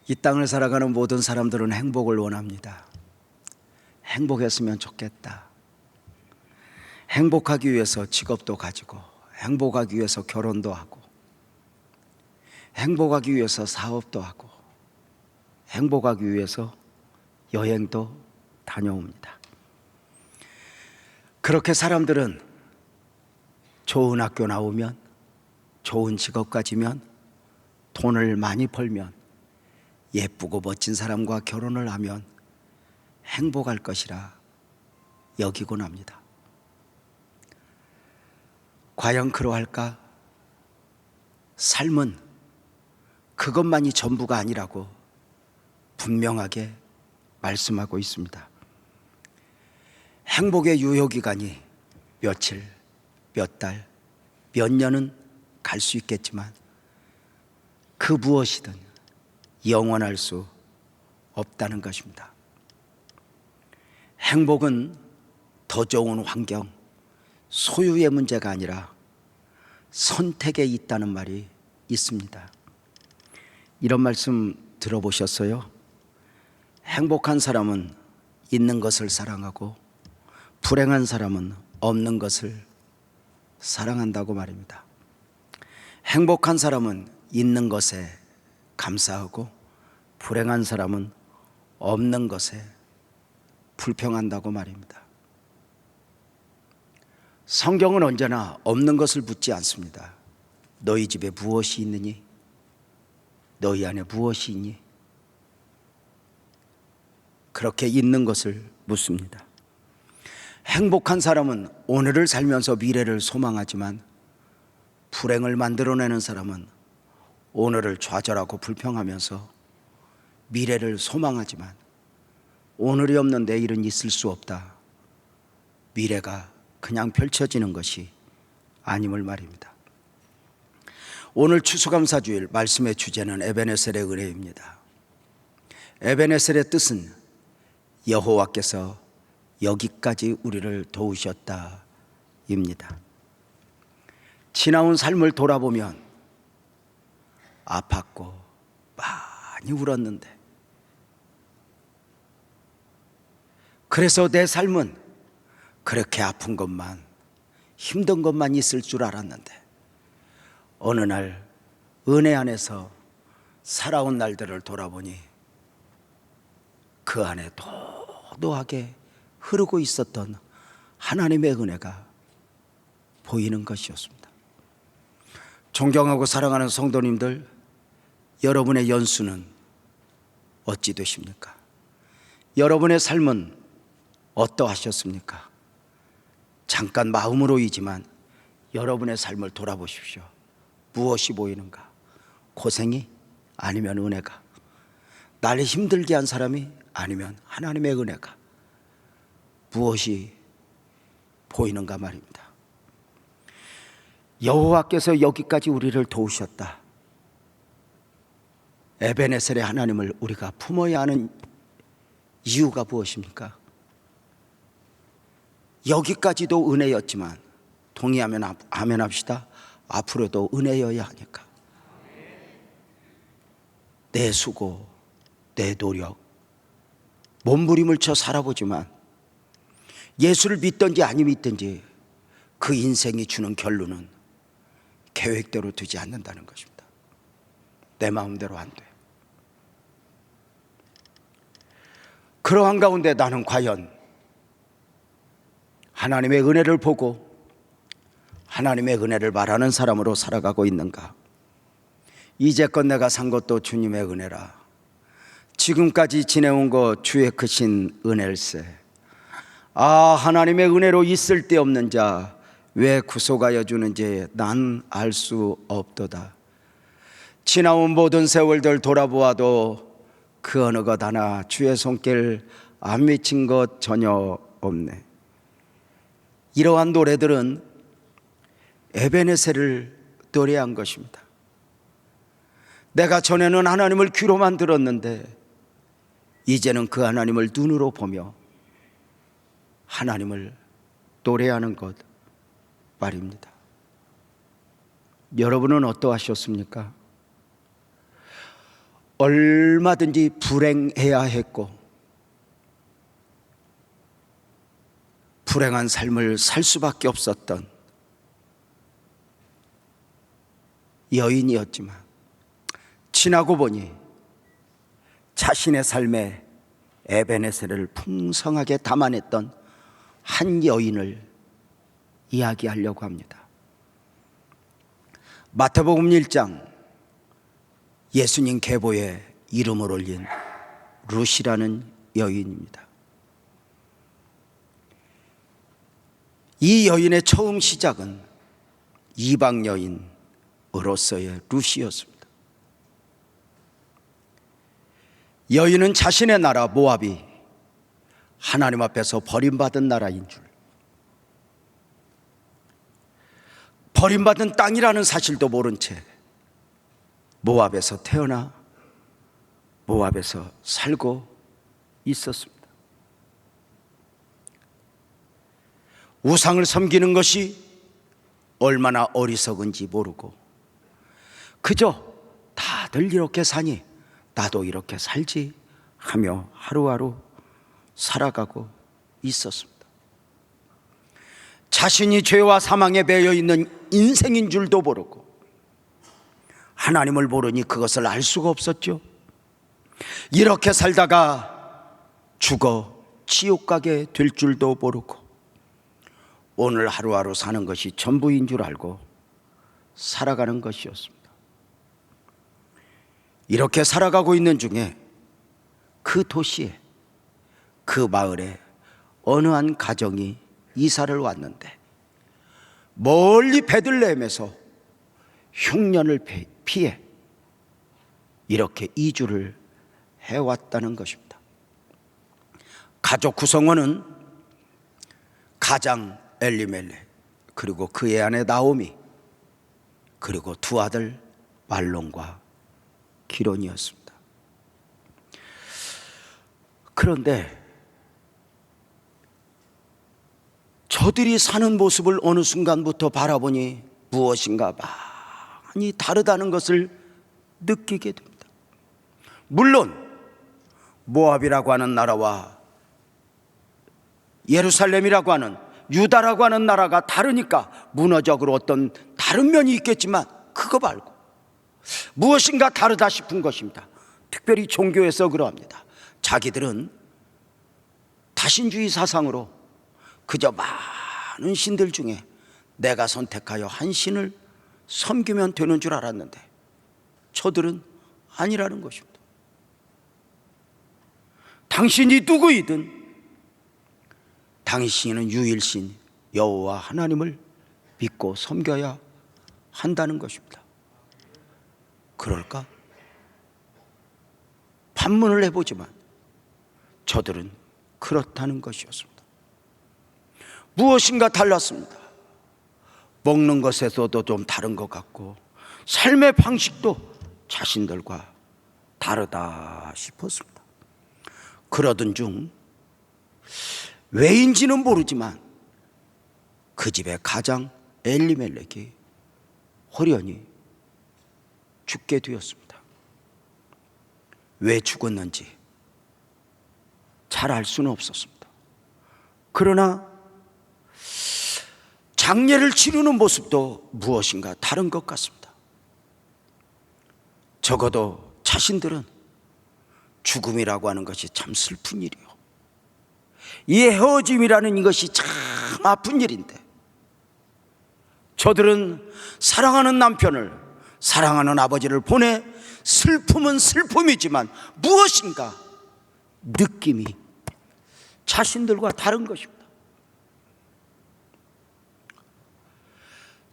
이 땅을 살아가는 모든 사람들은 행복을 원합니다. 행복했으면 좋겠다. 행복하기 위해서 직업도 가지고, 행복하기 위해서 결혼도 하고, 행복하기 위해서 사업도 하고, 행복하기 위해서 여행도 다녀옵니다. 그렇게 사람들은 좋은 학교 나오면, 좋은 직업 가지면, 돈을 많이 벌면, 예쁘고 멋진 사람과 결혼을 하면 행복할 것이라 여기곤 합니다. 과연 그러할까? 삶은 그것만이 전부가 아니라고 분명하게 말씀하고 있습니다. 행복의 유효기간이 며칠, 몇 달, 몇 년은 갈 수 있겠지만 그 무엇이든 영원할 수 없다는 것입니다. 행복은 더 좋은 환경, 소유의 문제가 아니라 선택에 있다는 말이 있습니다. 이런 말씀 들어보셨어요? 행복한 사람은 있는 것을 사랑하고 불행한 사람은 없는 것을 사랑한다고 말입니다. 행복한 사람은 있는 것에 감사하고 불행한 사람은 없는 것에 불평한다고 말입니다. 성경은 언제나 없는 것을 묻지 않습니다. 너희 집에 무엇이 있느니? 너희 안에 무엇이 있니? 그렇게 있는 것을 묻습니다. 행복한 사람은 오늘을 살면서 미래를 소망하지만 불행을 만들어내는 사람은 오늘을 좌절하고 불평하면서 미래를 소망하지만 오늘이 없는 내일은 있을 수 없다. 미래가 그냥 펼쳐지는 것이 아님을 말입니다. 오늘 추수감사주일 말씀의 주제는 에베네셀의 은혜입니다. 에베네셀의 뜻은 여호와께서 여기까지 우리를 도우셨다 입니다. 지나온 삶을 돌아보면 아팠고 많이 울었는데, 그래서 내 삶은 그렇게 아픈 것만, 힘든 것만 있을 줄 알았는데 어느 날 은혜 안에서 살아온 날들을 돌아보니 그 안에 도도하게 흐르고 있었던 하나님의 은혜가 보이는 것이었습니다. 존경하고 사랑하는 성도님들, 여러분의 연수는 어찌 되십니까? 여러분의 삶은 어떠하셨습니까? 잠깐 마음으로이지만 여러분의 삶을 돌아보십시오. 무엇이 보이는가? 고생이? 아니면 은혜가? 나를 힘들게 한 사람이? 아니면 하나님의 은혜가? 무엇이 보이는가 말입니다. 여호와께서 여기까지 우리를 도우셨다. 에베네셀의 하나님을 우리가 품어야 하는 이유가 무엇입니까? 여기까지도 은혜였지만, 동의하면 아멘 합시다. 앞으로도 은혜여야 하니까. 내 수고, 내 노력, 몸부림을 쳐 살아보지만 예수를 믿든지 아니 믿든지 그 인생이 주는 결론은 계획대로 되지 않는다는 것입니다. 내 마음대로 안 돼. 그러한 가운데 나는 과연 하나님의 은혜를 보고 하나님의 은혜를 말하는 사람으로 살아가고 있는가? 이제껏 내가 산 것도 주님의 은혜라. 지금까지 지내온 것 주의 크신 은혜일세. 아, 하나님의 은혜로 있을 데 없는 자 왜 구속하여 주는지 난 알 수 없도다. 지나온 모든 세월들 돌아보아도 그 어느 것 하나 주의 손길 안 미친 것 전혀 없네. 이러한 노래들은 에베네셀을 노래한 것입니다. 내가 전에는 하나님을 귀로만 들었는데 이제는 그 하나님을 눈으로 보며 하나님을 노래하는 것 말입니다. 여러분은 어떠하셨습니까? 얼마든지 불행해야 했고 불행한 삶을 살 수밖에 없었던 여인이었지만 지나고 보니 자신의 삶에 에베네셀을 풍성하게 담아냈던 한 여인을 이야기하려고 합니다. 마태복음 1장 예수님 계보에 이름을 올린 룻이라는 여인입니다. 이 여인의 처음 시작은 이방 여인으로서의 룻이었습니다. 여인은 자신의 나라 모압이 하나님 앞에서 버림받은 나라인 줄, 버림받은 땅이라는 사실도 모른 채 모압에서 태어나 모압에서 살고 있었습니다. 우상을 섬기는 것이 얼마나 어리석은지 모르고 그저 다들 이렇게 사니 나도 이렇게 살지 하며 하루하루 살아가고 있었습니다. 자신이 죄와 사망에 매여 있는 인생인 줄도 모르고 하나님을 모르니 그것을 알 수가 없었죠. 이렇게 살다가 죽어 지옥 가게 될 줄도 모르고 오늘 하루하루 사는 것이 전부인 줄 알고 살아가는 것이었습니다. 이렇게 살아가고 있는 중에 그 도시에, 그 마을에 어느 한 가정이 이사를 왔는데 멀리 베들레헴에서 흉년을 피해 이렇게 이주를 해왔다는 것입니다. 가족 구성원은 가장 엘리멜렉, 그리고 그의 아내 나오미, 그리고 두 아들 말론과 기론이었습니다. 그런데 저들이 사는 모습을 어느 순간부터 바라보니 무엇인가 많이 다르다는 것을 느끼게 됩니다. 물론 모압이라고 하는 나라와 예루살렘이라고 하는 유다라고 하는 나라가 다르니까 문화적으로 어떤 다른 면이 있겠지만 그거 말고 무엇인가 다르다 싶은 것입니다. 특별히 종교에서 그러합니다. 자기들은 다신주의 사상으로 그저 많은 신들 중에 내가 선택하여 한 신을 섬기면 되는 줄 알았는데 저들은 아니라는 것입니다. 당신이 누구이든 당신은 유일신 여호와 하나님을 믿고 섬겨야 한다는 것입니다. 그럴까? 반문을 해보지만 저들은 그렇다는 것이었습니다. 무엇인가 달랐습니다. 먹는 것에서도 좀 다른 것 같고 삶의 방식도 자신들과 다르다 싶었습니다. 그러던 중 왜인지는 모르지만 그 집의 가장 엘리멜렉이 호련히 죽게 되었습니다. 왜 죽었는지 잘 알 수는 없었습니다. 그러나 장례를 치르는 모습도 무엇인가 다른 것 같습니다. 적어도 자신들은 죽음이라고 하는 것이 참 슬픈 일이요, 이 헤어짐이라는 이것이 참 아픈 일인데 저들은 사랑하는 남편을, 사랑하는 아버지를 보내 슬픔은 슬픔이지만 무엇인가 느낌이 자신들과 다른 것입니다.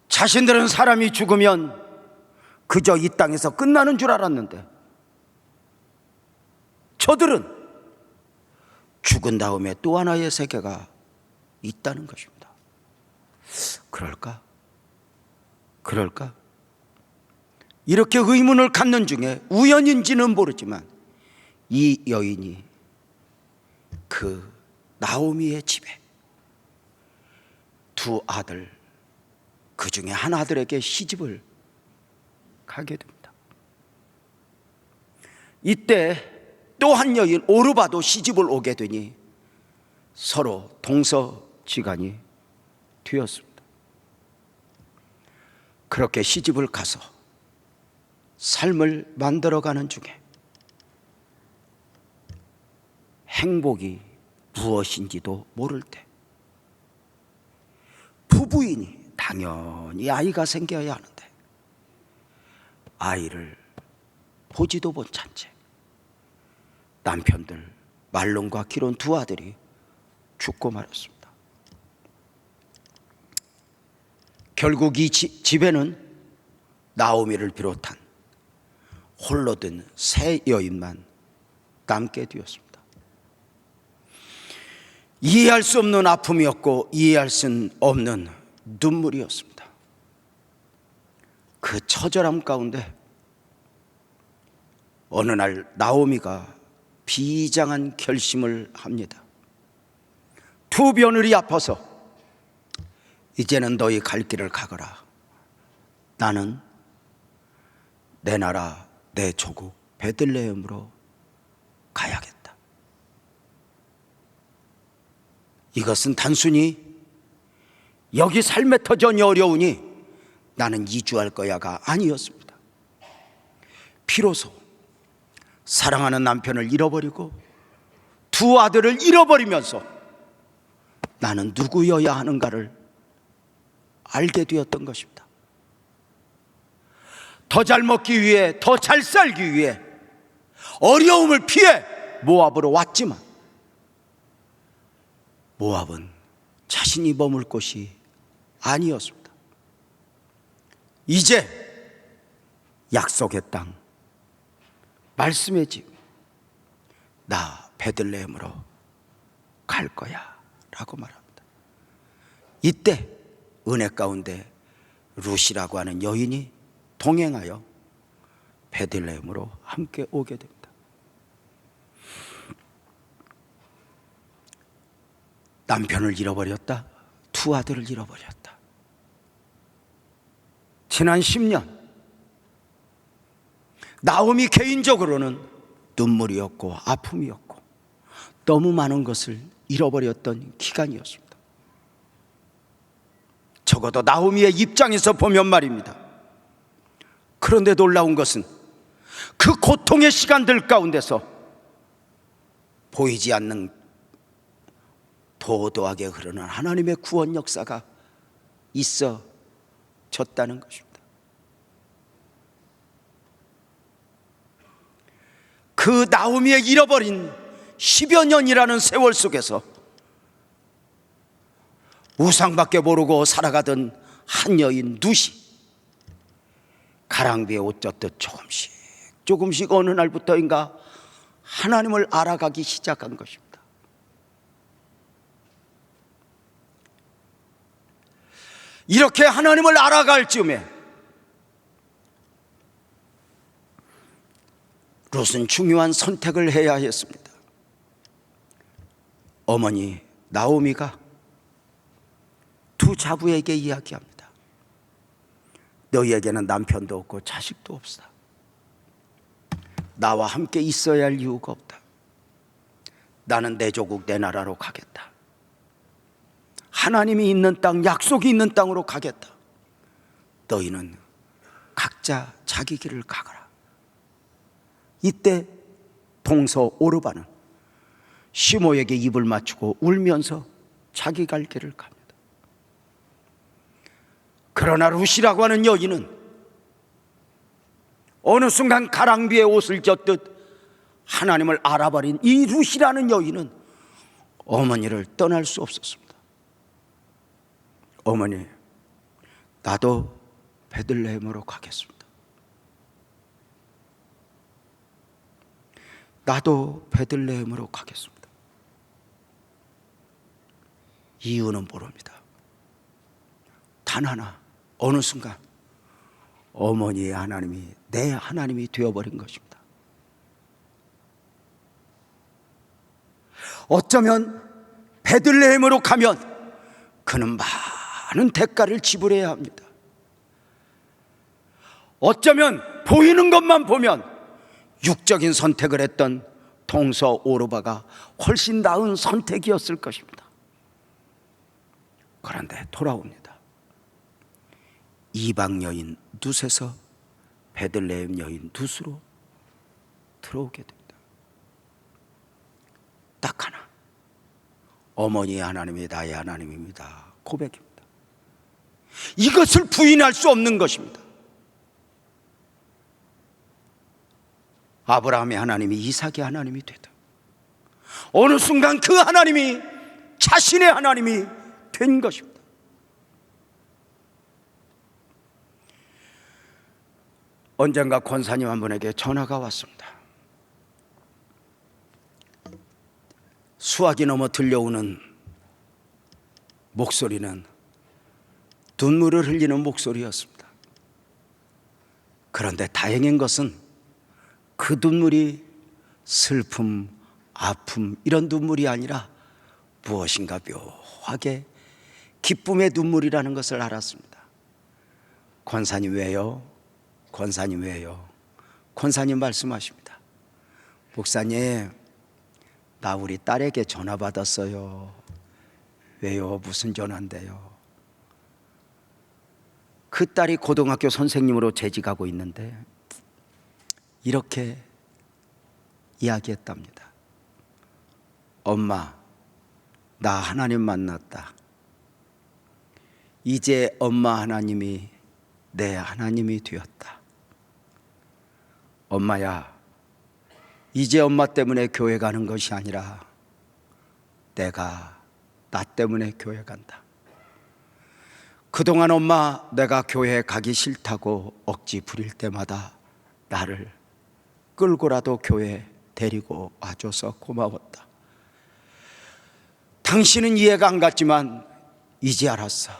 자신들은 사람이 죽으면 그저 이 땅에서 끝나는 줄 알았는데 저들은 죽은 다음에 또 하나의 세계가 있다는 것입니다. 그럴까? 이렇게 의문을 갖는 중에 우연인지는 모르지만 이 여인이 그 나오미의 집에 두 아들, 그 중에 한 아들에게 시집을 가게 됩니다. 이때 또 한 여인 오르바도 시집을 오게 되니 서로 동서지간이 되었습니다. 그렇게 시집을 가서 삶을 만들어가는 중에 행복이 무엇인지도 모를 때 부부이니 당연히 아이가 생겨야 하는데 아이를 보지도 못한 채 남편들 말론과 기론 두 아들이 죽고 말았습니다. 결국 이 집에는 나오미를 비롯한 홀로 든 세 여인만 남게 되었습니다. 이해할 수 없는 아픔이었고 이해할 수 없는 눈물이었습니다. 그 처절함 가운데 어느 날 나오미가 비장한 결심을 합니다. 두 며느리 아파서 이제는 너희 갈 길을 가거라. 나는 내 나라 내 조국 베들레헴으로 가야겠다. 이것은 단순히 여기 삶의 터전이 어려우니 나는 이주할 거야가 아니었습니다. 비로소 사랑하는 남편을 잃어버리고 두 아들을 잃어버리면서 나는 누구여야 하는가를 알게 되었던 것입니다. 더 잘 먹기 위해, 더 잘 살기 위해 어려움을 피해 모압으로 왔지만 모압은 자신이 머물 곳이 아니었습니다. 이제 약속의 땅, 말씀의 집, 나 베들레헴으로 갈 거야 라고 말합니다. 이때 은혜 가운데 룻이라고 하는 여인이 동행하여 베들레헴으로 함께 오게 됩니다. 남편을 잃어버렸다, 두 아들을 잃어버렸다. 지난 10년 나오미 개인적으로는 눈물이었고 아픔이었고 너무 많은 것을 잃어버렸던 기간이었습니다. 적어도 나오미의 입장에서 보면 말입니다. 그런데 놀라운 것은 그 고통의 시간들 가운데서 보이지 않는 도도하게 흐르는 하나님의 구원 역사가 있어졌다는 것입니다. 그 나오미의 잃어버린 10여 년이라는 세월 속에서 우상밖에 모르고 살아가던 한 여인 룻이 가랑비에 옷 젖듯 조금씩 어느 날부터인가 하나님을 알아가기 시작한 것입니다. 이렇게 하나님을 알아갈 즈음에 룻은 중요한 선택을 해야 했습니다. 어머니 나오미가 두 자부에게 이야기합니다. 너희에게는 남편도 없고 자식도 없어. 나와 함께 있어야 할 이유가 없다. 나는 내 조국 내 나라로 가겠다. 하나님이 있는 땅, 약속이 있는 땅으로 가겠다. 너희는 각자 자기 길을 가거라. 이때 동서 오르바는 시모에게 입을 맞추고 울면서 자기 갈 길을 갑니다. 그러나 룻이라고 하는 여인은 어느 순간 가랑비에 옷을 젖듯 하나님을 알아버린 이 룻이라는 여인은 어머니를 떠날 수 없었습니다. 어머니, 나도 베들레헴으로 가겠습니다. 나도 베들레헴으로 가겠습니다. 이유는 모릅니다. 단 하나, 어느 순간 어머니의 하나님이 내 하나님이 되어버린 것입니다. 어쩌면 베들레헴으로 가면 그는 많은 대가를 지불해야 합니다. 어쩌면 보이는 것만 보면 육적인 선택을 했던 동서 오르바가 훨씬 나은 선택이었을 것입니다. 그런데 돌아옵니다. 이방 여인 룻에서 베들레헴 여인 룻으로 들어오게 됩니다. 딱 하나, 어머니의 하나님이 나의 하나님입니다 고백입니다. 이것을 부인할 수 없는 것입니다. 아브라함의 하나님이 이삭의 하나님이 되다. 어느 순간 그 하나님이 자신의 하나님이 된 것입니다. 언젠가 권사님 한 분에게 전화가 왔습니다. 수화기 넘어 들려오는 목소리는 눈물을 흘리는 목소리였습니다. 그런데 다행인 것은 그 눈물이 슬픔, 아픔 이런 눈물이 아니라 무엇인가 묘하게 기쁨의 눈물이라는 것을 알았습니다. 권사님 왜요? 권사님 왜요? 권사님 말씀하십니다. 목사님, 나 우리 딸에게 전화 받았어요. 왜요? 무슨 전화인데요? 그 딸이 고등학교 선생님으로 재직하고 있는데 이렇게 이야기했답니다. 엄마, 나 하나님 만났다. 이제 엄마 하나님이 내 하나님이 되었다. 엄마야, 이제 엄마 때문에 교회 가는 것이 아니라 내가 나 때문에 교회 간다. 그동안 엄마 내가 교회 가기 싫다고 억지 부릴 때마다 나를 끌고라도 교회 데리고 와줘서 고마웠다. 당신은 이해가 안 갔지만 이제 알았어.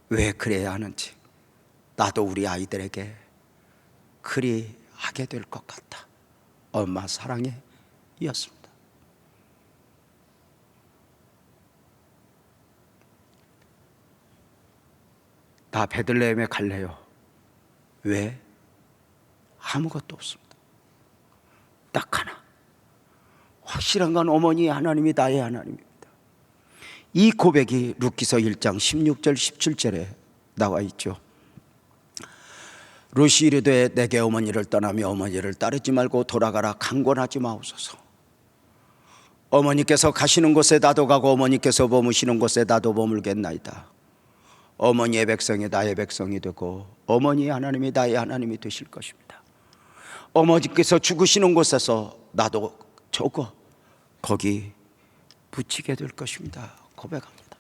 왜 그래야 하는지. 나도 우리 아이들에게 그리 하게 될 것 같다. 엄마 사랑해 이었습니다. 나 베들레헴에 갈래요. 왜? 아무것도 없습니다. 딱 하나, 확실한 건 어머니 하나님이 나의 하나님입니다. 이 고백이 룻기서 1장 16절 17절에 나와 있죠. 룻이 이르되 내게 어머니를 떠나며 어머니를 따르지 말고 돌아가라 강권하지 마옵소서. 어머니께서 가시는 곳에 나도 가고 어머니께서 머무시는 곳에 나도 머물겠나이다. 어머니의 백성이 나의 백성이 되고 어머니의 하나님이 나의 하나님이 되실 것입니다. 어머니께서 죽으시는 곳에서 나도 저거 거기 붙이게 될 것입니다 고백합니다.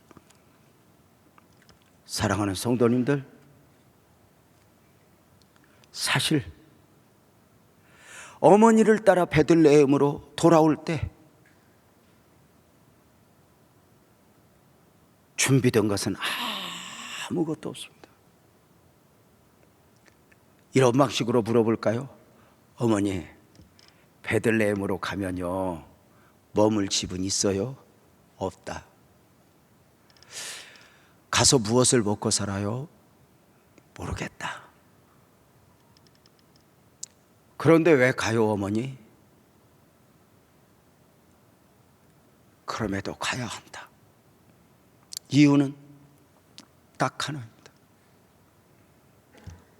사랑하는 성도님들, 사실 어머니를 따라 베들레헴으로 돌아올 때 준비된 것은 아무것도 없습니다. 이런 방식으로 물어볼까요? 어머니, 베들레헴으로 가면요 머물 집은 있어요? 없다. 가서 무엇을 먹고 살아요? 모르겠다. 그런데 왜 가요 어머니? 그럼에도 가야 한다. 이유는 딱 하나입니다.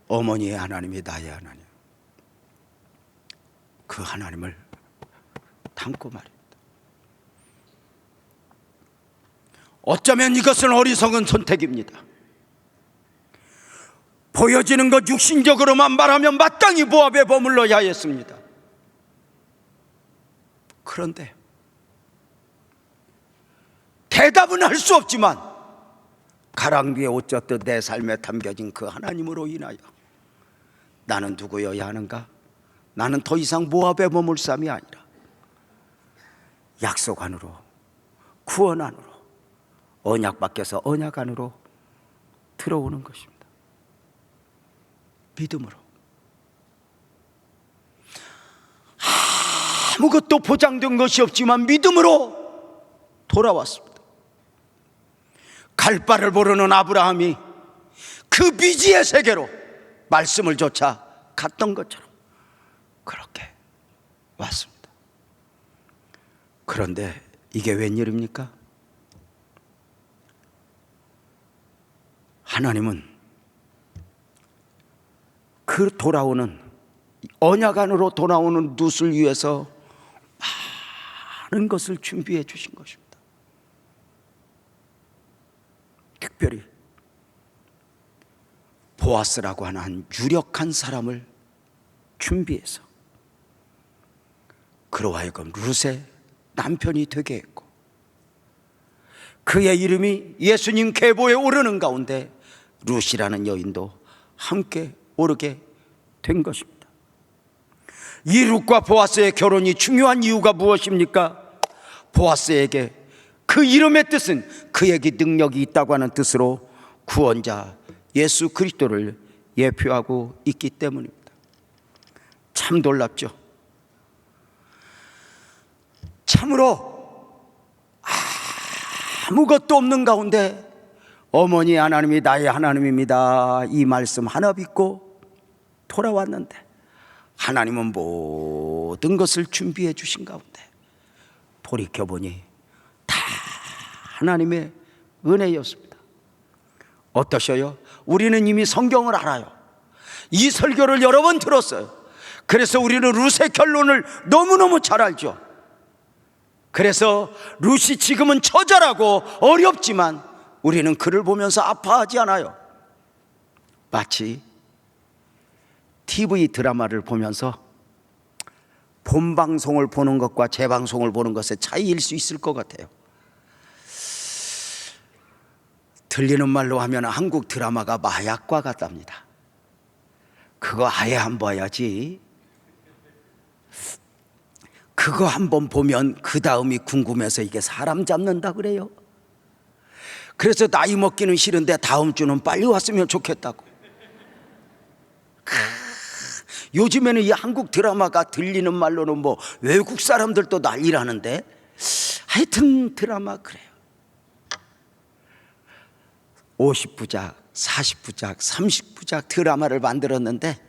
어머니의 하나님이 나의 하나님, 그 하나님을 담고 말입니다. 어쩌면 이것은 어리석은 선택입니다. 보여지는 것 육신적으로만 말하면 마땅히 모압에 머물러야 했습니다. 그런데 대답은 할 수 없지만 가랑비에 옷 젖듯 내 삶에 담겨진 그 하나님으로 인하여 나는 누구여야 하는가? 나는 더 이상 모압에 머물 삶이 아니라 약속 안으로, 구원 안으로, 언약 밖에서 언약 안으로 들어오는 것입니다. 믿음으로. 아무것도 보장된 것이 없지만 믿음으로 돌아왔습니다. 갈 바를 모르는 아브라함이 그 미지의 세계로 말씀을 쫓아 갔던 것처럼 그렇게 왔습니다. 그런데 이게 웬일입니까? 하나님은 그 돌아오는 언약 안으로 돌아오는 룻을 위해서 많은 것을 준비해 주신 것입니다. 특별히 보아스라고 하는 한 유력한 사람을 준비해서 그로 하여금 룻의 남편이 되게 했고, 그의 이름이 예수님 계보에 오르는 가운데 룻이라는 여인도 함께 오르게 된 것입니다. 이 룻과 보아스의 결혼이 중요한 이유가 무엇입니까? 보아스에게 그 이름의 뜻은 그에게 능력이 있다고 하는 뜻으로 구원자 예수 그리스도를 예표하고 있기 때문입니다. 참 놀랍죠? 참으로 아무것도 없는 가운데 어머니 하나님이 나의 하나님입니다, 이 말씀 하나 믿고 돌아왔는데 하나님은 모든 것을 준비해 주신 가운데 돌이켜보니 다 하나님의 은혜였습니다. 어떠셔요? 우리는 이미 성경을 알아요. 이 설교를 여러 번 들었어요. 그래서 우리는 룻의 결론을 너무너무 잘 알죠. 그래서 룻이 지금은 처절하고 어렵지만 우리는 그를 보면서 아파하지 않아요. 마치 TV 드라마를 보면서 본방송을 보는 것과 재방송을 보는 것의 차이일 수 있을 것 같아요. 들리는 말로 하면 한국 드라마가 마약과 같답니다. 그거 아예 안 봐야지. 그거 한번 보면 그 다음이 궁금해서 이게 사람 잡는다 그래요. 그래서 나이 먹기는 싫은데 다음 주는 빨리 왔으면 좋겠다고. 요즘에는 이 한국 드라마가 들리는 말로는 뭐 외국 사람들도 난리라는데, 하여튼 드라마 그래요. 50부작, 40부작, 30부작 드라마를 만들었는데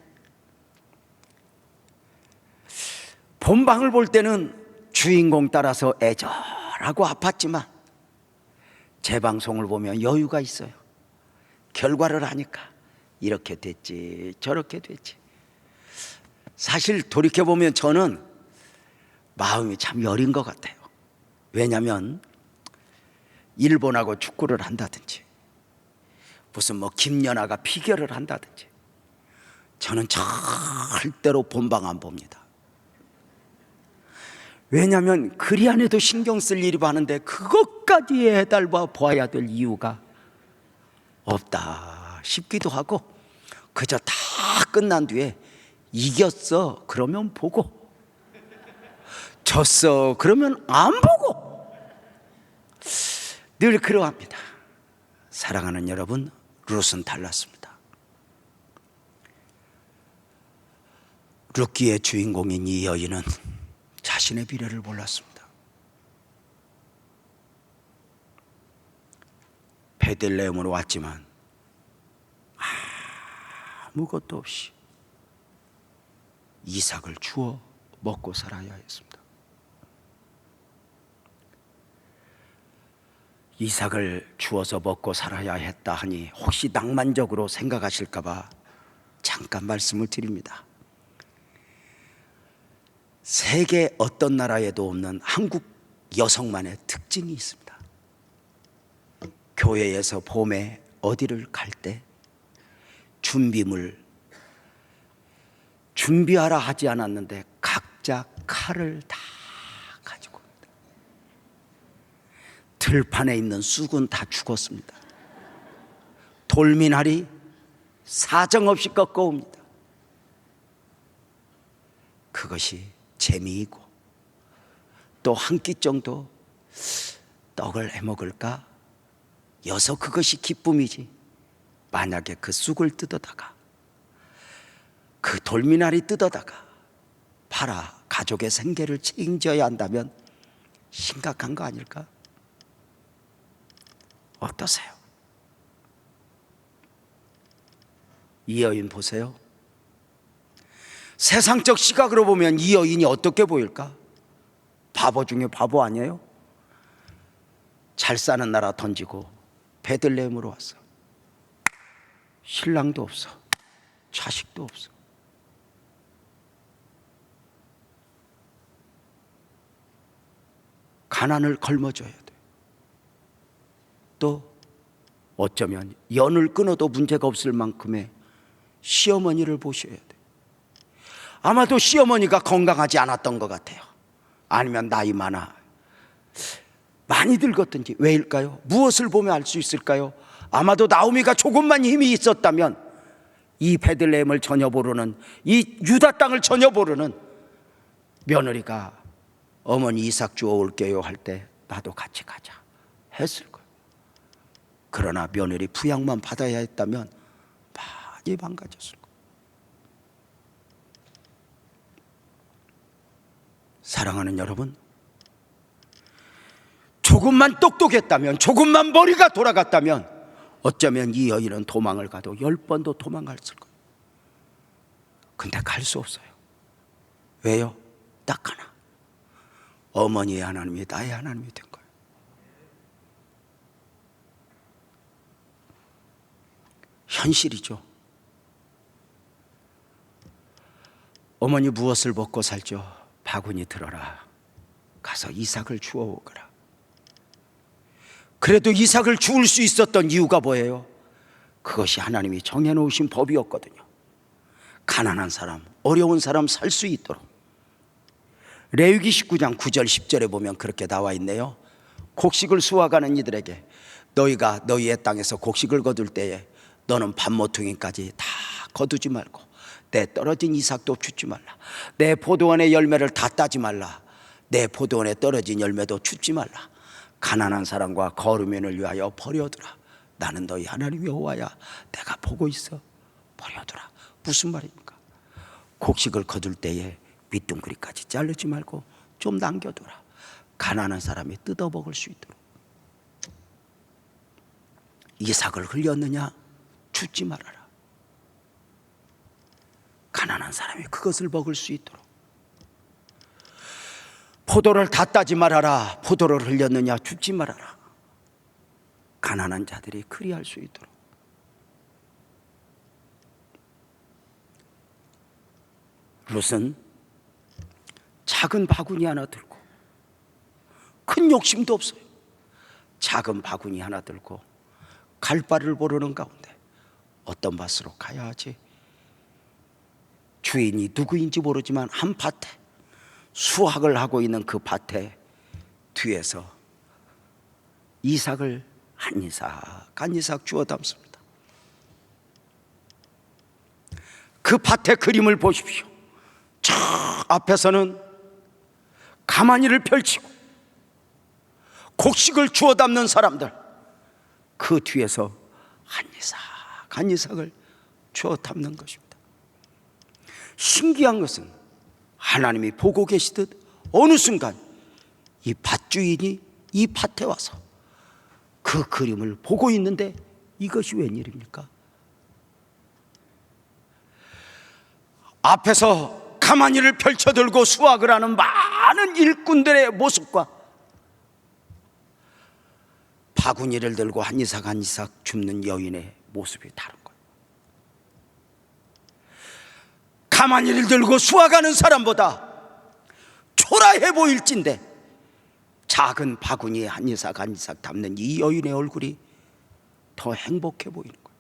본방을 볼 때는 주인공 따라서 애절하고 아팠지만 재방송을 보면 여유가 있어요. 결과를 하니까 이렇게 됐지 저렇게 됐지. 사실 돌이켜보면 저는 마음이 참 여린 것 같아요. 왜냐하면 일본하고 축구를 한다든지 무슨 뭐 김연아가 피겨를 한다든지 저는 절대로 본방 안 봅니다. 왜냐하면 그리 안에도 신경 쓸 일이 많은데 그것까지 해달봐 보아야 될 이유가 없다 싶기도 하고, 그저 다 끝난 뒤에 이겼어 그러면 보고, 졌어 그러면 안 보고, 늘 그러합니다. 사랑하는 여러분, 룻은 달랐습니다. 룻기의 주인공인 이 여인은 자신의 비례를 몰랐습니다. 베들레헴으로 왔지만 아무것도 없이 이삭을 주워 먹고 살아야 했습니다. 이삭을 주워서 먹고 살아야 했다 하니 혹시 낭만적으로 생각하실까 봐 잠깐 말씀을 드립니다. 세계 어떤 나라에도 없는 한국 여성만의 특징이 있습니다. 교회에서 봄에 어디를 갈 때 준비물 준비하라 하지 않았는데 각자 칼을 다 가지고 옵니다. 들판에 있는 쑥은 다 죽었습니다. 돌미나리 사정없이 꺾어옵니다. 그것이 재미이고 또 한 끼 정도 떡을 해먹을까 여서 그것이 기쁨이지, 만약에 그 쑥을 뜯어다가 그 돌미나리 뜯어다가 팔아 가족의 생계를 책임져야 한다면 심각한 거 아닐까? 어떠세요? 이 여인 보세요. 세상적 시각으로 보면 이 여인이 어떻게 보일까? 바보 중에 바보 아니에요? 잘 사는 나라 던지고 베들레헴으로 왔어. 신랑도 없어, 자식도 없어. 가난을 걸머줘야 돼. 또 어쩌면 연을 끊어도 문제가 없을 만큼의 시어머니를 보셔야 돼. 아마도 시어머니가 건강하지 않았던 것 같아요. 아니면 나이 많이 늙었든지. 왜일까요? 무엇을 보면 알 수 있을까요? 아마도 나오미가 조금만 힘이 있었다면 이 베들레헴을 전혀 모르는, 이 유다 땅을 전혀 모르는 며느리가 어머니 이삭 주워 올게요 할 때 나도 같이 가자 했을 거예요. 그러나 며느리 부양만 받아야 했다면 많이 망가졌을 거예요. 사랑하는 여러분, 조금만 똑똑했다면, 조금만 머리가 돌아갔다면 어쩌면 이 여인은 도망을 가도 10번도 도망갔을 거예요. 근데 갈 수 없어요. 왜요? 딱 하나, 어머니의 하나님이 나의 하나님이 된 거예요. 현실이죠. 어머니 무엇을 먹고 살죠? 바구니 들어라, 가서 이삭을 주워 오거라. 그래도 이삭을 주울 수 있었던 이유가 뭐예요? 그것이 하나님이 정해놓으신 법이었거든요. 가난한 사람, 어려운 사람 살 수 있도록. 레위기 19장 9절 10절에 보면 그렇게 나와 있네요. 곡식을 수확하는 이들에게 너희가 너희의 땅에서 곡식을 거둘 때에 너는 밥 모퉁이까지 다 거두지 말고 내 떨어진 이삭도 줍지 말라. 내 포도원의 열매를 다 따지 말라. 내 포도원에 떨어진 열매도 줍지 말라. 가난한 사람과 거루면을 위하여 버려두라. 나는 너희 하나님 여호와야. 내가 보고 있어. 버려두라. 무슨 말입니까? 곡식을 거둘 때에 밑둥그리까지 자르지 말고 좀 남겨두라. 가난한 사람이 뜯어먹을 수 있도록. 이삭을 흘렸느냐? 줍지 말아라. 가난한 사람이 그것을 먹을 수 있도록. 포도를 다 따지 말아라. 포도를 흘렸느냐? 줍지 말아라. 가난한 자들이 그리할 수 있도록. 룻은 작은 바구니 하나 들고, 큰 욕심도 없어요. 작은 바구니 하나 들고 갈 바를 모르는 가운데 어떤 밭으로 가야 하지? 주인이 누구인지 모르지만 한 밭에 수확을 하고 있는 그 밭에 뒤에서 이삭을 한 이삭 주워 담습니다. 그 밭의 그림을 보십시오. 저 앞에서는 가마니를 펼치고 곡식을 주워 담는 사람들, 그 뒤에서 한 이삭을 주워 담는 것입니다. 신기한 것은 하나님이 보고 계시듯 어느 순간 이 밭주인이 이 밭에 와서 그 그림을 보고 있는데 이것이 웬일입니까? 앞에서 가마니를 펼쳐들고 수확을 하는 많은 일꾼들의 모습과 바구니를 들고 한 이삭 줍는 여인의 모습이 다른 거예요. 가마니를 들고 수확하는 사람보다 초라해 보일진데 작은 바구니에 한 이삭 담는 이 여인의 얼굴이 더 행복해 보이는 거예요.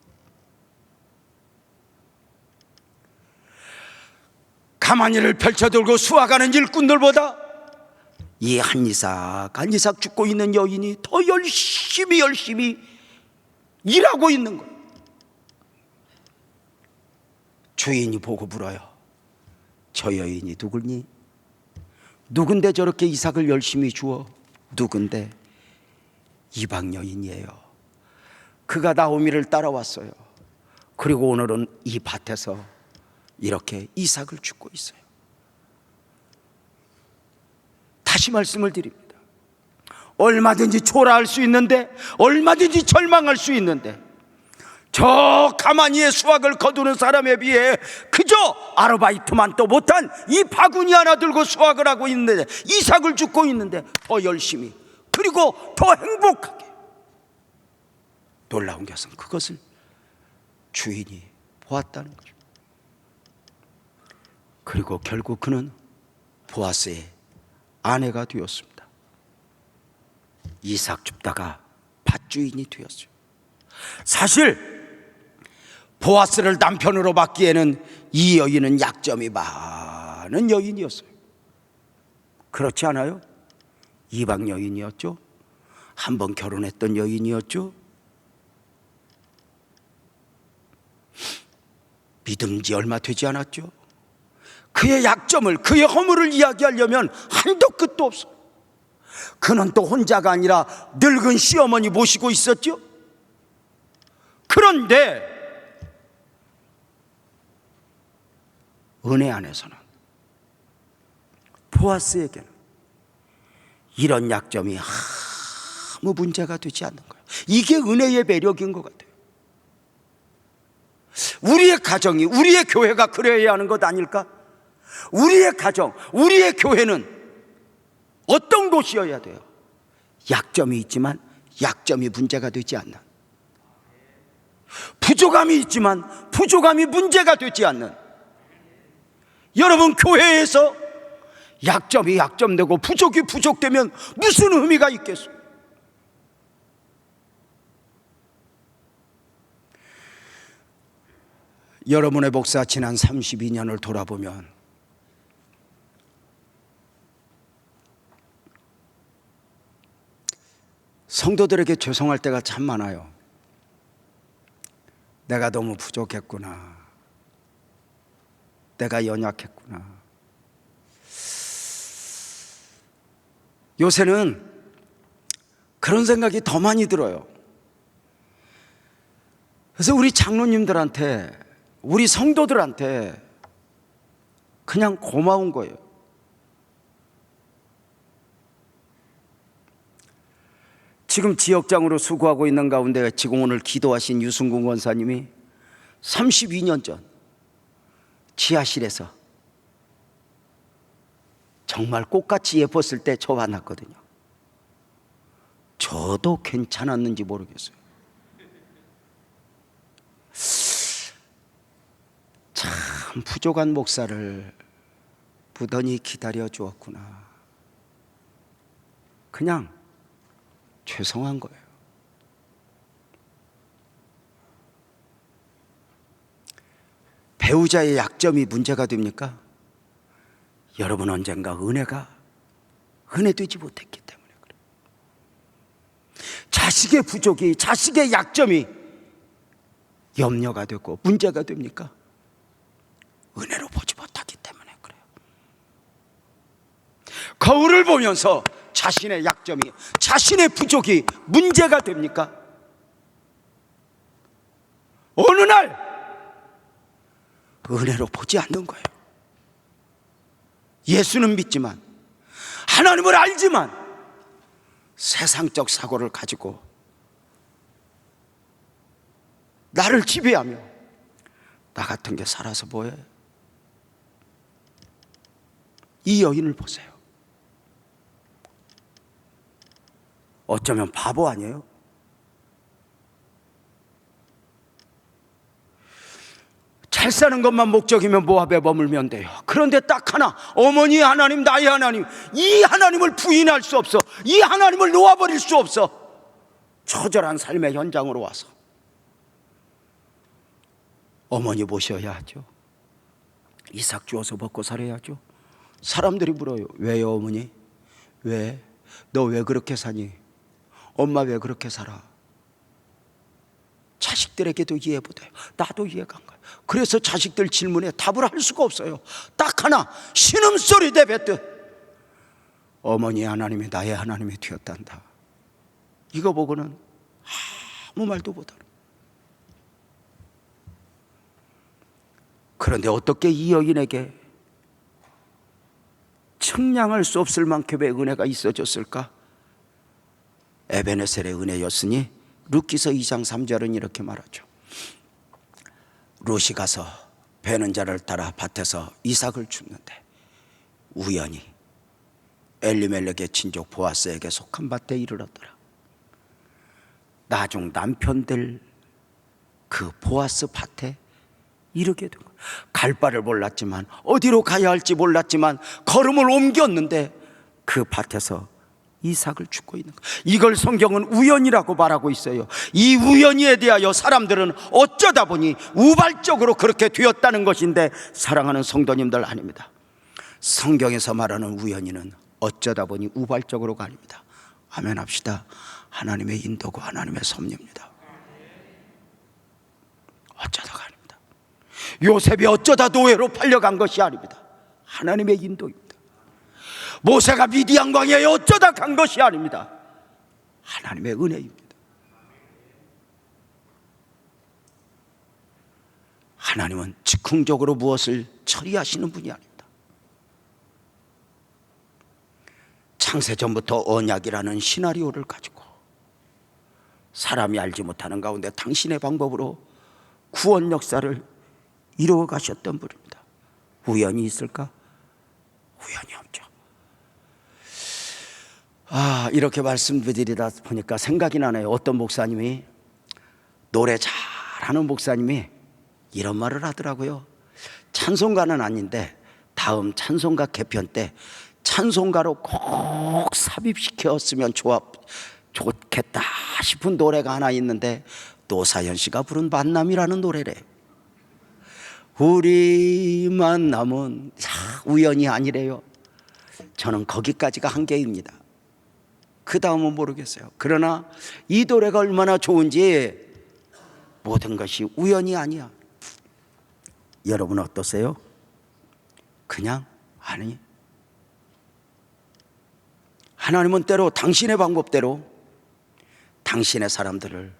가마니를 펼쳐들고 수확하는 일꾼들보다 이 한 이삭 줍고 있는 여인이 더 열심히 일하고 있는 거예요. 주인이 보고 물어요. 저 여인이 누구니? 누군데 저렇게 이삭을 열심히 주어? 누군데? 이방 여인이에요. 그가 나오미를 따라왔어요. 그리고 오늘은 이 밭에서 이렇게 이삭을 줍고 있어요. 다시 말씀을 드립니다. 얼마든지 초라할 수 있는데, 얼마든지 절망할 수 있는데, 저 가만히의 수확을 거두는 사람에 비해 그저 아르바이트만 또 못한 이 바구니 하나 들고 수확을 하고 있는데, 이삭을 줍고 있는데 더 열심히, 그리고 더 행복하게. 놀라운 것은 그것을 주인이 보았다는 거죠. 그리고 결국 그는 보아스의 아내가 되었습니다. 이삭 줍다가 밭주인이 되었어요. 사실 보아스를 남편으로 받기에는 이 여인은 약점이 많은 여인이었어요. 그렇지 않아요? 이방 여인이었죠. 한번 결혼했던 여인이었죠. 믿은 지 얼마 되지 않았죠. 그의 약점을, 그의 허물을 이야기하려면 한도 끝도 없어요. 그는 또 혼자가 아니라 늙은 시어머니 모시고 있었죠. 그런데 은혜 안에서는 보아스에게는 이런 약점이 아무 문제가 되지 않는 거예요. 이게 은혜의 매력인 것 같아요. 우리의 가정이, 우리의 교회가 그래야 하는 것 아닐까? 우리의 가정, 우리의 교회는 어떤 곳이어야 돼요? 약점이 있지만 약점이 문제가 되지 않는, 부족함이 있지만 부족함이 문제가 되지 않는. 여러분, 교회에서 약점이 약점되고 부족이 부족되면 무슨 의미가 있겠어요? 여러분의 목사 지난 32년을 돌아보면 성도들에게 죄송할 때가 참 많아요. 내가 너무 부족했구나, 내가 연약했구나. 요새는 그런 생각이 더 많이 들어요. 그래서 우리 장로님들한테, 우리 성도들한테 그냥 고마운 거예요. 지금 지역장으로 수고하고 있는 가운데 지금 오늘 기도하신 유승근 권사님이 32년 전 지하실에서 정말 꽃같이 예뻤을 때 저 만났거든요. 저도 괜찮았는지 모르겠어요. 참 부족한 목사를 부단히 기다려 주었구나. 그냥 죄송한 거예요. 배우자의 약점이 문제가 됩니까? 여러분, 언젠가 은혜되지 못했기 때문에 그래요. 자식의 부족이, 자식의 약점이 염려가 되고 문제가 됩니까? 은혜로 보지 못하기 때문에 그래요. 거울을 보면서 자신의 약점이, 자신의 부족이 문제가 됩니까? 어느 날 은혜로 보지 않는 거예요. 예수는 믿지만, 하나님을 알지만 세상적 사고를 가지고 나를 지배하며 나 같은 게 살아서 뭐해? 이 여인을 보세요. 어쩌면 바보 아니에요? 잘 사는 것만 목적이면 모압에 머물면 돼요. 그런데 딱 하나, 어머니 하나님, 나의 하나님, 이 하나님을 부인할 수 없어. 이 하나님을 놓아버릴 수 없어. 처절한 삶의 현장으로 와서 어머니 모셔야 하죠. 이삭 주어서 먹고 살아야죠. 사람들이 물어요. 왜요, 어머니? 왜? 너 왜 그렇게 사니? 엄마 왜 그렇게 살아? 자식들에게도 이해 못해요. 나도 이해가 안 가요. 그래서 자식들 질문에 답을 할 수가 없어요. 딱 하나, 신음소리 내뱉듯 어머니 하나님이 나의 하나님이 되었단다. 이거 보고는 아무 말도 못하는. 그런데 어떻게 이 여인에게 측량할 수 없을 만큼의 은혜가 있어졌을까? 에베네셀의 은혜였으니 루키서 2장 3절은 이렇게 말하죠. 롯이 가서 베는 자를 따라 밭에서 이삭을 줍는데 우연히 엘리멜렉의 친족 보아스에게 속한 밭에 이르렀더라. 나중 남편 될 그 보아스 밭에 이르게 된 거예요. 갈 바를 몰랐지만, 어디로 가야 할지 몰랐지만 걸음을 옮겼는데 그 밭에서 이삭을 줍고 있는 거예요. 이걸 성경은 우연이라고 말하고 있어요. 이 우연에 대하여 사람들은 어쩌다 보니 우발적으로 그렇게 되었다는 것인데, 사랑하는 성도님들, 아닙니다. 성경에서 말하는 우연히는 어쩌다 보니 우발적으로가 아닙니다. 아멘 합시다. 하나님의 인도고 하나님의 섭리입니다. 어쩌다가 아닙니다. 요셉이 어쩌다 노예로 팔려간 것이 아닙니다. 하나님의 인도입니다. 모세가 미디안 광야에 어쩌다 간 것이 아닙니다. 하나님의 은혜입니다. 하나님은 즉흥적으로 무엇을 처리하시는 분이 아닙니다. 창세전부터 언약이라는 시나리오를 가지고 사람이 알지 못하는 가운데 당신의 방법으로 구원 역사를 이루어 가셨던 분입니다. 우연이 있을까? 우연이 없죠. 이렇게 말씀드리다 보니까 생각이 나네요. 어떤 목사님이, 노래 잘하는 목사님이 이런 말을 하더라고요. 찬송가는 아닌데 다음 찬송가 개편 때 찬송가로 꼭 삽입시켰으면 좋겠다 싶은 노래가 하나 있는데, 노사연 씨가 부른 만남이라는 노래래. 우리 만남은 우연이 아니래요. 저는 거기까지가 한계입니다. 그 다음은 모르겠어요. 그러나 이 노래가 얼마나 좋은지, 모든 것이 우연이 아니야. 여러분 어떠세요? 그냥 아니, 하나님은 때로 당신의 방법대로 당신의 사람들을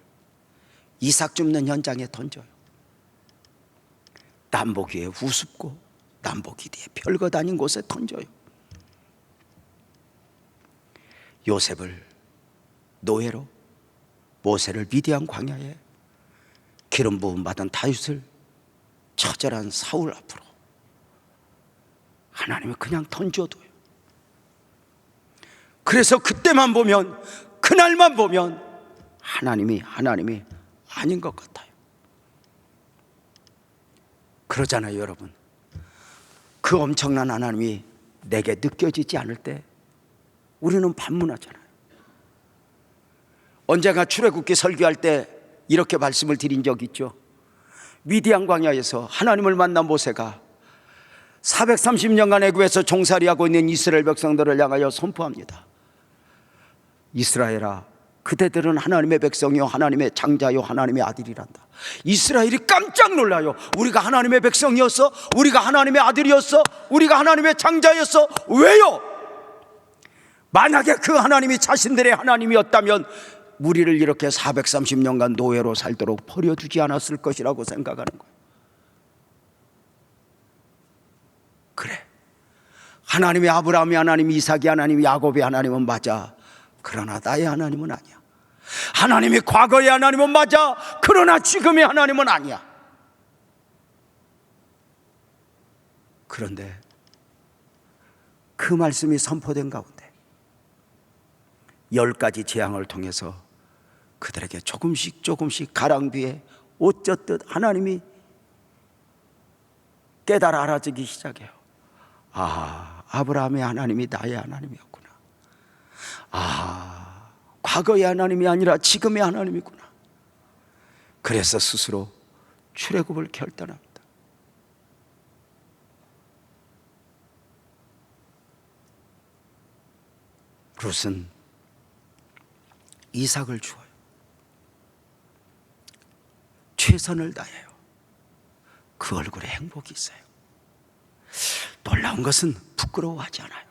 이삭 줍는 현장에 던져요. 남복 위에 우습고 남복 위에 별거 다닌 곳에 던져요. 요셉을 노예로, 모세를 미디안 광야에, 기름 부음 받은 다윗을 처절한 사울 앞으로 하나님이 그냥 던져둬요. 그래서 그때만 보면, 그날만 보면 하나님이 아닌 것 같아요. 그러잖아요, 여러분. 그 엄청난 하나님이 내게 느껴지지 않을 때 우리는 반문하잖아요. 언젠가 출애굽기 설교할 때 이렇게 말씀을 드린 적이 있죠. 미디안 광야에서 하나님을 만난 모세가 430년간 애굽에서 종살이하고 있는 이스라엘 백성들을 향하여 선포합니다. 이스라엘아, 그대들은 하나님의 백성이요 하나님의 장자요 하나님의 아들이란다. 이스라엘이 깜짝 놀라요. 우리가 하나님의 백성이었어? 우리가 하나님의 아들이었어? 우리가 하나님의 장자였어? 왜요? 만약에 그 하나님이 자신들의 하나님이었다면 우리를 이렇게 430년간 노예로 살도록 버려두지 않았을 것이라고 생각하는 거예요. 그래, 하나님의 아브라함의 하나님, 이삭의 하나님, 야곱의 하나님은 맞아. 그러나 나의 하나님은 아니야. 하나님이 과거의 하나님은 맞아. 그러나 지금의 하나님은 아니야. 그런데 그 말씀이 선포된 가운데 10가지 재앙을 통해서 그들에게 조금씩 가랑비에 옷 젖듯 하나님이 깨달아 알아지기 시작해요. 아브라함의 하나님이 나의 하나님이었구나. 과거의 하나님이 아니라 지금의 하나님이구나. 그래서 스스로 출애굽을 결단합니다. 룻은 이삭을 주어요. 최선을 다해요. 그 얼굴에 행복이 있어요. 놀라운 것은 부끄러워하지 않아요.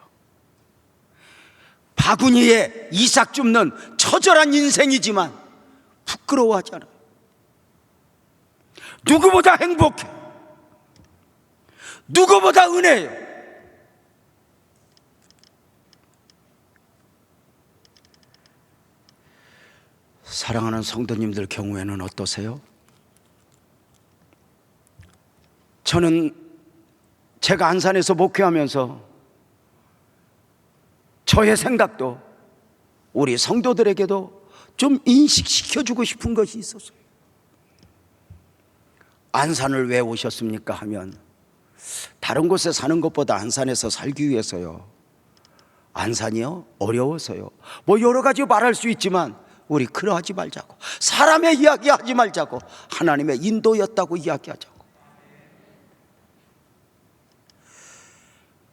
바구니에 이삭 줍는 처절한 인생이지만 부끄러워하지 않아요. 누구보다 행복해. 누구보다 은혜예요. 사랑하는 성도님들 경우에는 어떠세요? 저는 제가 안산에서 목회하면서 저의 생각도 우리 성도들에게도 좀 인식시켜주고 싶은 것이 있었어요. 안산을 왜 오셨습니까 하면 다른 곳에 사는 것보다 안산에서 살기 위해서요. 안산이요? 어려워서요. 뭐 여러 가지 말할 수 있지만 우리 그러하지 말자고, 사람의 이야기 하지 말자고, 하나님의 인도였다고 이야기하자고.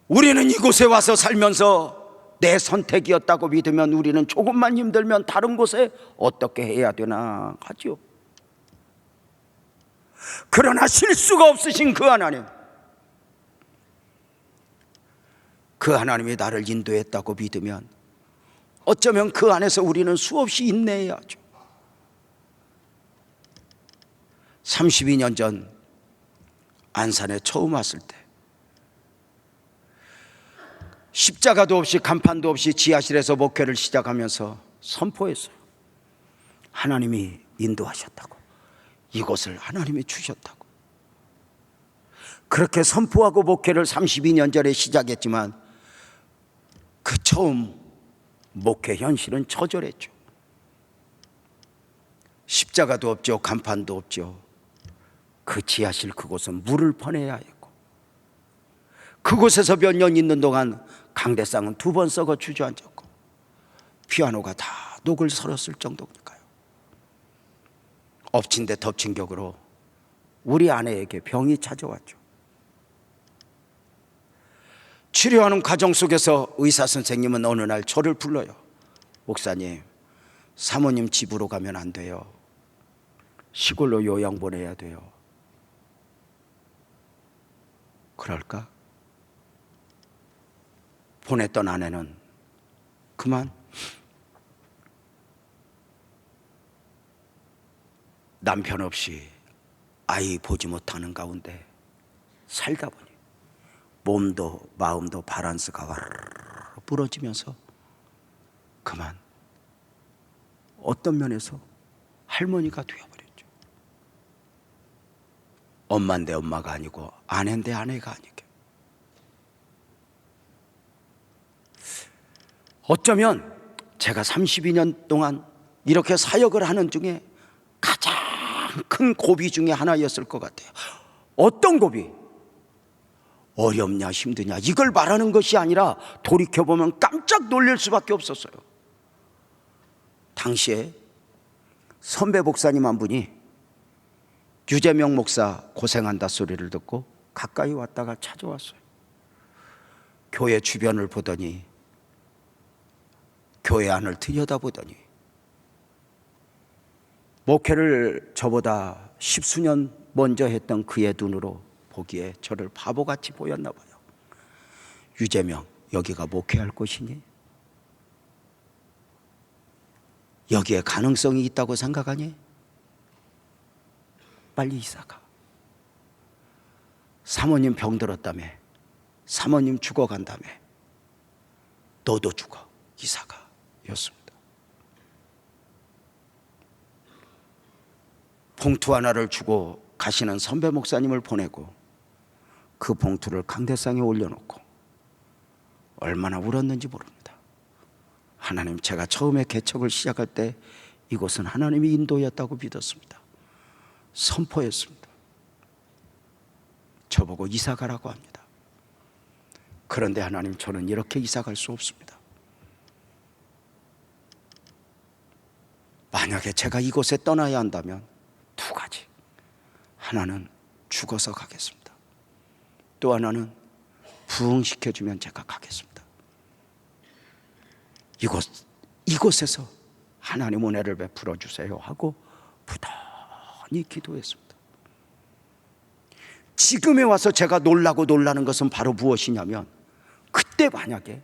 우리는 이곳에 와서 살면서 내 선택이었다고 믿으면 우리는 조금만 힘들면 다른 곳에 어떻게 해야 되나 하죠. 그러나 실수가 없으신 그 하나님, 그 하나님이 나를 인도했다고 믿으면 어쩌면 그 안에서 우리는 수없이 인내해야죠. 32년 전 안산에 처음 왔을 때 십자가도 없이 간판도 없이 지하실에서 목회를 시작하면서 선포했어요. 하나님이 인도하셨다고, 이곳을 하나님이 주셨다고. 그렇게 선포하고 목회를 32년 전에 시작했지만 그 처음 목회 현실은 처절했죠. 십자가도 없죠. 간판도 없죠. 그 지하실 그곳은 물을 퍼내야 했고, 그곳에서 몇 년 있는 동안 강대상은 2번 썩어 주저앉았고 피아노가 다 녹을 설었을 정도니까요. 엎친 데 덮친 격으로 우리 아내에게 병이 찾아왔죠. 치료하는 과정 속에서 의사 선생님은 어느 날 저를 불러요. 목사님, 사모님 집으로 가면 안 돼요. 시골로 요양 보내야 돼요. 그럴까? 보냈던 아내는 그만 남편 없이 아이 보지 못하는 가운데 살다 보니 몸도 마음도 바란스가 와르르 부러지면서 그만 어떤 면에서 할머니가 되어버렸죠. 엄마인데 엄마가 아니고 아내인데 아내가 아니게. 어쩌면 제가 32년 동안 이렇게 사역을 하는 중에 가장 큰 고비 중에 하나였을 것 같아요. 어떤 고비? 어렵냐 힘드냐 이걸 말하는 것이 아니라 돌이켜보면 깜짝 놀랄 수밖에 없었어요. 당시에 선배 목사님 한 분이 유재명 목사 고생한다 소리를 듣고 가까이 왔다가 찾아왔어요. 교회 주변을 보더니, 교회 안을 들여다보더니 목회를 저보다 10수년 먼저 했던 그의 눈으로 보기에 저를 바보같이 보였나 봐요. 유재명, 여기가 목회할 곳이니? 여기에 가능성이 있다고 생각하니? 빨리 이사가. 사모님 병들었다며, 사모님 죽어간다며, 너도 죽어, 이사가 였습니다. 봉투 하나를 주고 가시는 선배 목사님을 보내고 그 봉투를 강대상에 올려놓고 얼마나 울었는지 모릅니다. 하나님, 제가 처음에 개척을 시작할 때 이곳은 하나님이 인도였다고 믿었습니다. 선포했습니다. 저보고 이사 가라고 합니다. 그런데 하나님, 저는 이렇게 이사 갈 수 없습니다. 만약에 제가 이곳에 떠나야 한다면 2가지. 하나는 죽어서 가겠습니다. 또 하나는 부흥시켜주면 제가 가겠습니다. 이곳에서 하나님 은혜를 베풀어 주세요 하고 부단히 기도했습니다. 지금에 와서 제가 놀라는 것은 바로 무엇이냐면, 그때 만약에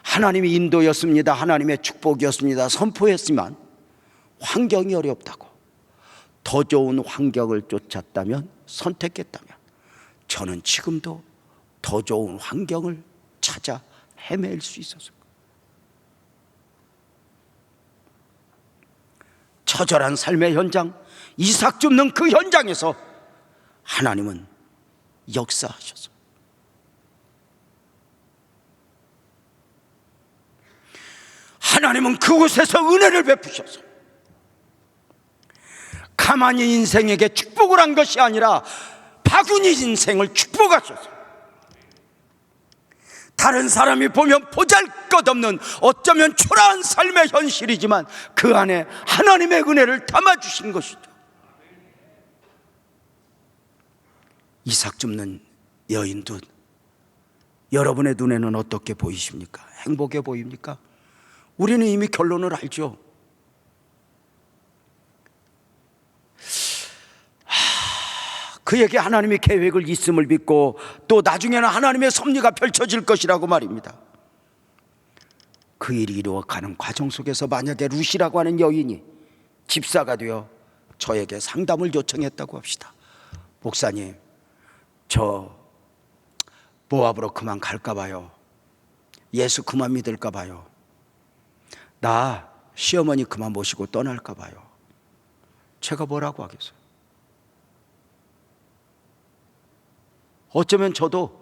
하나님이 인도였습니다, 하나님의 축복이었습니다 선포했지만 환경이 어렵다고 더 좋은 환경을 쫓았다면, 선택했다면 저는 지금도 더 좋은 환경을 찾아 헤맬 수 있었을 거예요. 처절한 삶의 현장, 이삭 줍는 그 현장에서 하나님은 역사하셔서 하나님은 그곳에서 은혜를 베푸셔서 가만히 인생에게 축복을 한 것이 아니라 바구니 인생을 축복하셔서 다른 사람이 보면 보잘것없는 어쩌면 초라한 삶의 현실이지만 그 안에 하나님의 은혜를 담아주신 것이죠. 이삭 줍는 여인도 여러분의 눈에는 어떻게 보이십니까? 행복해 보입니까? 우리는 이미 결론을 알죠. 그에게 하나님의 계획을 있음을 믿고 또 나중에는 하나님의 섭리가 펼쳐질 것이라고 말입니다. 그 일이 이루어가는 과정 속에서 만약에 룻이라고 하는 여인이 집사가 되어 저에게 상담을 요청했다고 합시다. 목사님, 저 모압으로 그만 갈까 봐요. 예수 그만 믿을까 봐요. 나 시어머니 그만 모시고 떠날까 봐요. 제가 뭐라고 하겠어요? 어쩌면 저도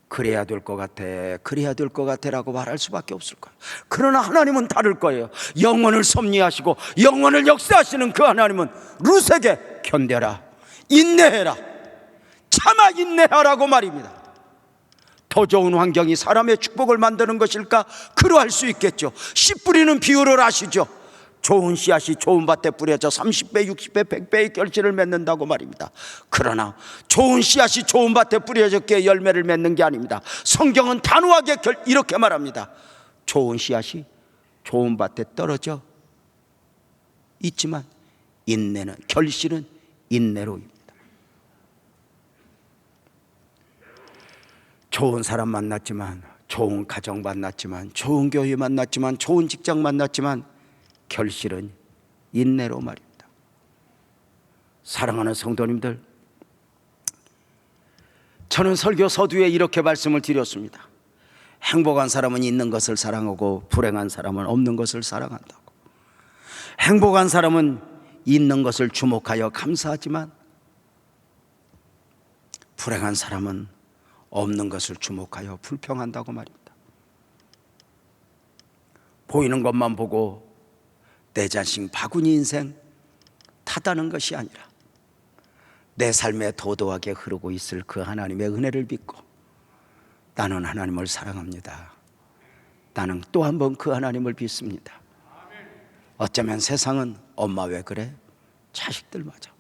그래야 될 것 같아, 그래야 될 것 같아 라고 말할 수밖에 없을 거예요. 그러나 하나님은 다를 거예요. 영혼을 섭리하시고 영혼을 역사하시는 그 하나님은 룻에게 견뎌라, 인내해라, 참아 인내하라고 말입니다. 더 좋은 환경이 사람의 축복을 만드는 것일까? 그러할 수 있겠죠. 씨 뿌리는 비유를 아시죠? 좋은 씨앗이 좋은 밭에 뿌려져 30배, 60배, 100배의 결실을 맺는다고 말입니다. 그러나 좋은 씨앗이 좋은 밭에 뿌려졌기에 열매를 맺는 게 아닙니다. 성경은 단호하게 이렇게 말합니다. 좋은 씨앗이 좋은 밭에 떨어져 있지만 인내는, 결실은 인내로입니다. 좋은 사람 만났지만, 좋은 가정 만났지만, 좋은 교회 만났지만, 좋은 직장 만났지만 결실은 인내로 말입니다. 사랑하는 성도님들, 저는 설교 서두에 이렇게 말씀을 드렸습니다. 행복한 사람은 있는 것을 사랑하고 불행한 사람은 없는 것을 사랑한다고. 행복한 사람은 있는 것을 주목하여 감사하지만 불행한 사람은 없는 것을 주목하여 불평한다고 말입니다. 보이는 것만 보고 내 자신 바구니 인생 타다는 것이 아니라 내 삶에 도도하게 흐르고 있을 그 하나님의 은혜를 믿고 나는 하나님을 사랑합니다. 나는 또 한 번 그 하나님을 믿습니다. 어쩌면 세상은 엄마 왜 그래? 자식들 맞아.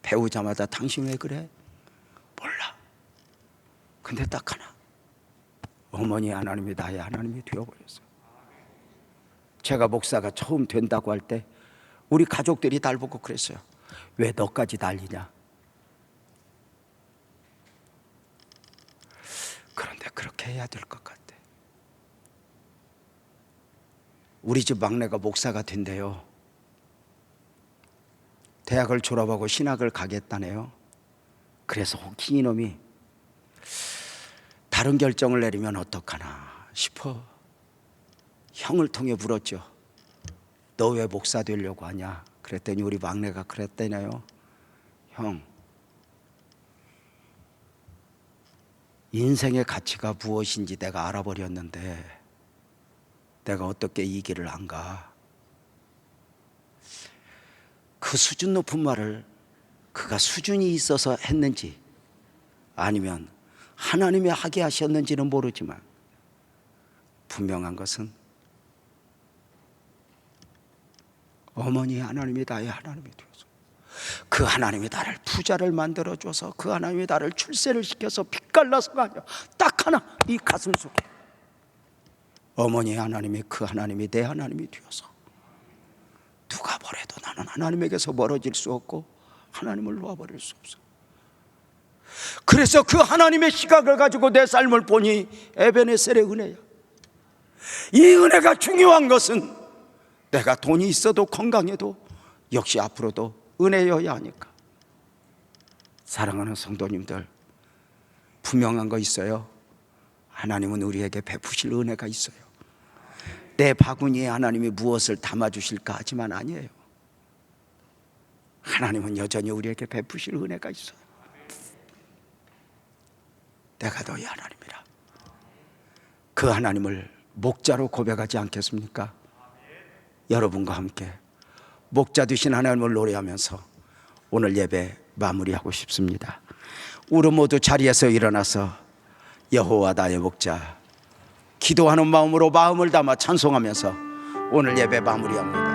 배우자마자 당신 왜 그래? 몰라. 근데 딱 하나, 어머니 하나님이 나의 하나님이 되어버렸어요. 제가 목사가 처음 된다고 할 때 우리 가족들이 날 보고 그랬어요. 왜 너까지 난리냐? 그런데 그렇게 해야 될 것 같아. 우리 집 막내가 목사가 된대요. 대학을 졸업하고 신학을 가겠다네요. 그래서 혹시 이놈이 다른 결정을 내리면 어떡하나 싶어 형을 통해 물었죠. 너 왜 목사 되려고 하냐? 그랬더니 우리 막내가 그랬대네요. 형, 인생의 가치가 무엇인지 내가 알아버렸는데 내가 어떻게 이 길을 안 가? 그 수준 높은 말을 그가 수준이 있어서 했는지 아니면 하나님이 하게 하셨는지는 모르지만 분명한 것은 어머니 하나님이 나의 하나님이 되어서 그 하나님이 나를 부자를 만들어줘서 그 하나님이 나를 출세를 시켜서 빛깔나서가 아니라 딱 하나 이 가슴 속에 어머니 하나님이 그 하나님이 내 하나님이 되어서 누가 뭐래도 나는 하나님에게서 멀어질 수 없고 하나님을 놓아버릴 수 없어. 그래서 그 하나님의 시각을 가지고 내 삶을 보니 에베네셀의 은혜야. 이 은혜가 중요한 것은 내가 돈이 있어도 건강해도 역시 앞으로도 은혜여야 하니까. 사랑하는 성도님들, 분명한 거 있어요. 하나님은 우리에게 베푸실 은혜가 있어요. 내 바구니에 하나님이 무엇을 담아주실까 하지만 아니에요. 하나님은 여전히 우리에게 베푸실 은혜가 있어요. 내가 너희 하나님이라. 그 하나님을 목자로 고백하지 않겠습니까? 여러분과 함께 목자 되신 하나님을 노래하면서 오늘 예배 마무리하고 싶습니다. 우리 모두 자리에서 일어나서 여호와 나의 목자, 기도하는 마음으로 마음을 담아 찬송하면서 오늘 예배 마무리합니다.